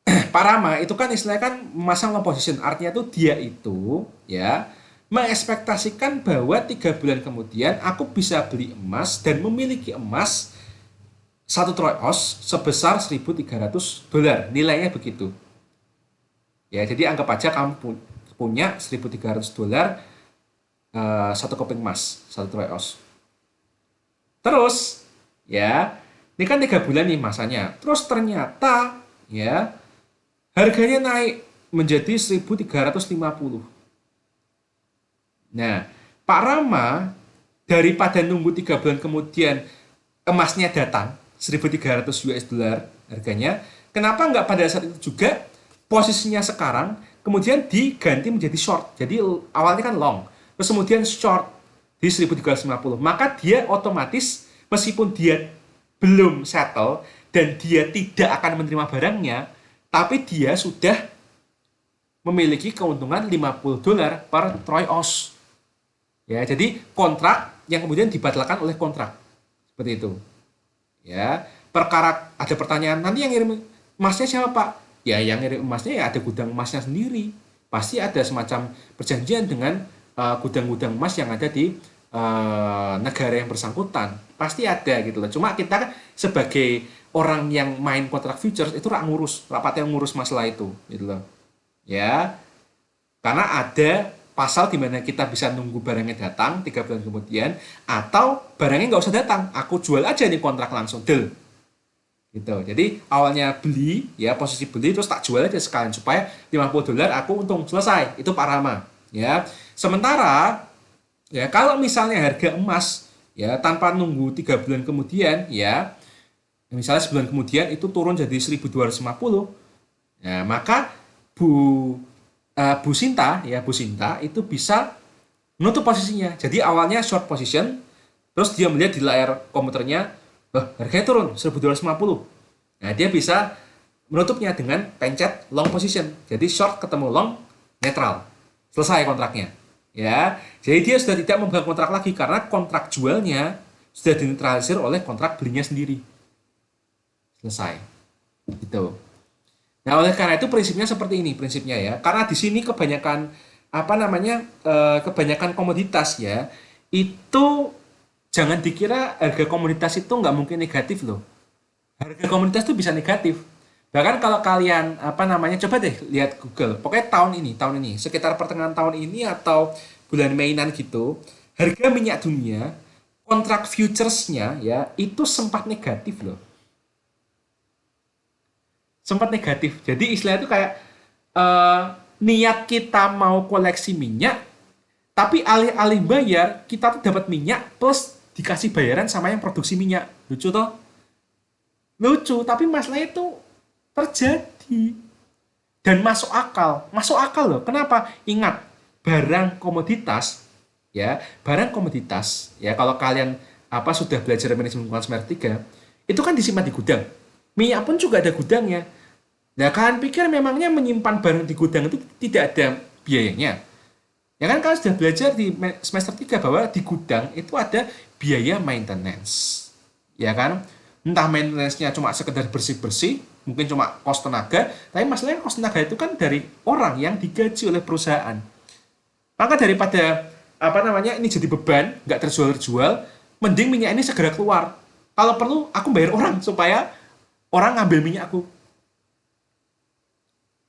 Pak Rama itu kan istilahnya kan memasang long position, artinya tuh dia itu ya mengekspektasikan bahwa 3 bulan kemudian aku bisa beli emas dan memiliki emas 1 troy oz sebesar $1.300, nilainya begitu. Ya, jadi anggap aja kamu punya $1.300 satu keping emas 1 troy oz. Terus ya, ini kan 3 bulan nih masanya. Terus ternyata ya harganya naik menjadi 1.350. Nah, Pak Rama daripada nunggu 3 bulan kemudian emasnya datang 1.300 US dollar harganya, kenapa nggak pada saat itu juga posisinya sekarang kemudian diganti menjadi short. Jadi awalnya kan long, terus kemudian short di 1.350. Maka dia otomatis meskipun dia belum settle dan dia tidak akan menerima barangnya, tapi dia sudah memiliki keuntungan $50 per troy oz. Ya, jadi kontrak yang kemudian dibatalkan oleh kontrak. Seperti itu. Ya, perkara ada pertanyaan, nanti yang ngirim emasnya siapa, Pak? Ya, yang ngirim emasnya ya ada gudang emasnya sendiri. Pasti ada semacam perjanjian dengan gudang-gudang emas yang ada di negara yang bersangkutan. Pasti ada gitu loh. Cuma kita sebagai orang yang main kontrak futures itu rapatnya ngurus masalah itu gitu loh. Ya. Karena ada pasal di mana kita bisa nunggu barangnya datang 3 bulan kemudian, atau barangnya nggak usah datang, aku jual aja nih kontrak langsung, deal. Gitu. Jadi awalnya beli, ya posisi beli, terus tak jual aja sekalian supaya $50 aku untung, selesai. Itu Pak Rama. Ya. Sementara ya kalau misalnya harga emas ya tanpa nunggu 3 bulan kemudian ya, misalnya sebulan kemudian itu turun jadi 1.250, ya maka Bu Sinta itu bisa menutup posisinya. Jadi awalnya short position, terus dia melihat di layar komputernya, harganya turun 1.250. Nah, dia bisa menutupnya dengan pencet long position. Jadi short ketemu long, netral. Selesai kontraknya. Ya. Jadi dia sudah tidak memegang kontrak lagi karena kontrak jualnya sudah dinetralisir oleh kontrak belinya sendiri. Selesai. Gitu. Nah, oleh karena itu prinsipnya seperti ini prinsipnya ya. Karena di sini kebanyakan kebanyakan komoditas ya, itu jangan dikira harga komoditas itu nggak mungkin negatif loh. Harga komoditas itu bisa negatif. Bahkan kalau kalian coba deh lihat Google. Pokoknya tahun ini sekitar pertengahan tahun ini atau bulan Meinan gitu, harga minyak dunia kontrak futuresnya ya itu sempat negatif loh. Sempat negatif. Jadi istilah itu kayak niat kita mau koleksi minyak, tapi alih-alih bayar kita tuh dapat minyak plus dikasih bayaran sama yang produksi minyak. Lucu toh? Lucu, tapi masalahnya itu terjadi dan masuk akal. Masuk akal loh. Kenapa? Ingat, barang komoditas ya kalau kalian sudah belajar manajemen keuangan semester 3, itu kan disimpan di gudang. Minyak pun juga ada gudangnya. Nah, kalian pikir memangnya menyimpan barang di gudang itu tidak ada biayanya? Ya kan kalian sudah belajar di semester 3 bahwa di gudang itu ada biaya maintenance. Ya kan? Entah maintenance-nya cuma sekedar bersih-bersih, mungkin cuma kos tenaga, tapi masalahnya kos tenaga itu kan dari orang yang digaji oleh perusahaan. Maka daripada apa namanya ini jadi beban, nggak terjual-jual, mending minyak ini segera keluar. Kalau perlu aku bayar orang supaya orang ngambil minyak aku.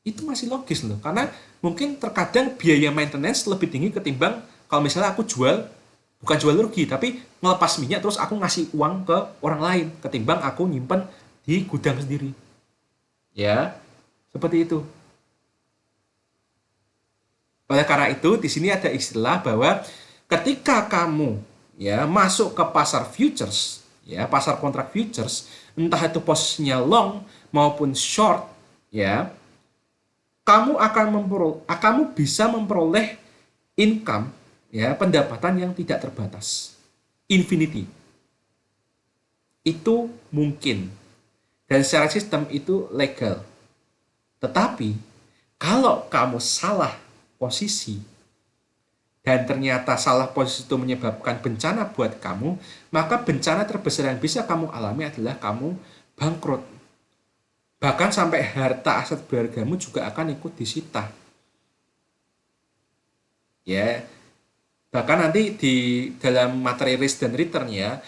Itu masih logis loh, karena mungkin terkadang biaya maintenance lebih tinggi ketimbang kalau misalnya aku jual, bukan jual rugi, tapi ngelepas minyak terus aku ngasih uang ke orang lain ketimbang aku nyimpen di gudang sendiri. Ya, seperti itu. Oleh karena itu, di sini ada istilah bahwa ketika kamu ya masuk ke pasar futures, ya pasar kontrak futures, entah itu posisinya long maupun short, ya kamu bisa memperoleh income, ya pendapatan yang tidak terbatas, infinity. Itu mungkin dan secara sistem itu legal. Tetapi kalau kamu salah posisi dan ternyata salah posisi itu menyebabkan bencana buat kamu, maka bencana terbesar yang bisa kamu alami adalah kamu bangkrut. Bahkan sampai harta aset berhargamu juga akan ikut disita. Ya, bahkan nanti di dalam materi risk dan return ya,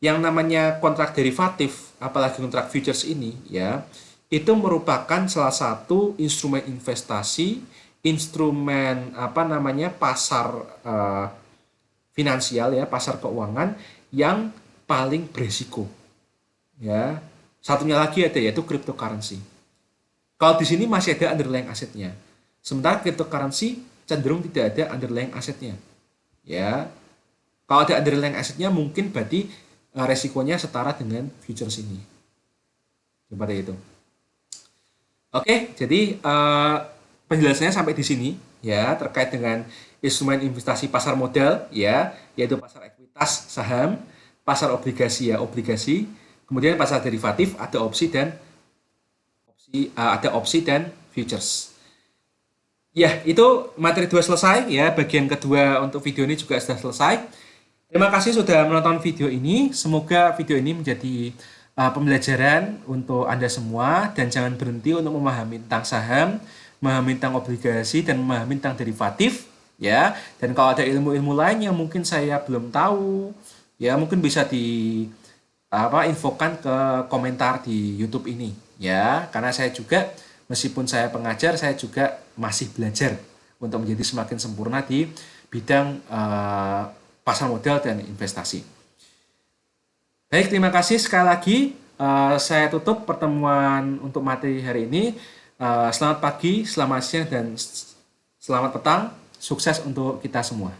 yang namanya kontrak derivatif, apalagi kontrak futures ini ya, itu merupakan salah satu instrumen investasi, instrumen apa namanya pasar finansial ya, pasar keuangan yang paling beresiko. Ya, satunya lagi ada yaitu cryptocurrency. Kalau di sini masih ada underlying asetnya, sementara cryptocurrency cenderung tidak ada underlying asetnya. Ya, kalau ada underlying asetnya mungkin berarti resikonya setara dengan futures ini. Seperti itu. Oke, jadi penjelasannya sampai di sini ya terkait dengan instrumen investasi pasar modal ya, yaitu pasar ekuitas saham, pasar obligasi ya obligasi, kemudian pasar derivatif ada opsi dan futures. Ya, itu materi 2 selesai ya, bagian kedua untuk video ini juga sudah selesai. Terima kasih sudah menonton video ini. Semoga video ini menjadi pembelajaran untuk Anda semua dan jangan berhenti untuk memahami tentang saham, memahami tentang obligasi dan memahami tentang derivatif ya. Dan kalau ada ilmu-ilmu lain yang mungkin saya belum tahu, ya mungkin bisa infokan ke komentar di YouTube ini ya. Karena saya juga meskipun saya pengajar, saya juga masih belajar untuk menjadi semakin sempurna di bidang pasar modal dan investasi. Baik, terima kasih sekali lagi. Saya tutup pertemuan untuk materi hari ini. Selamat pagi, selamat siang, dan selamat petang. Sukses untuk kita semua.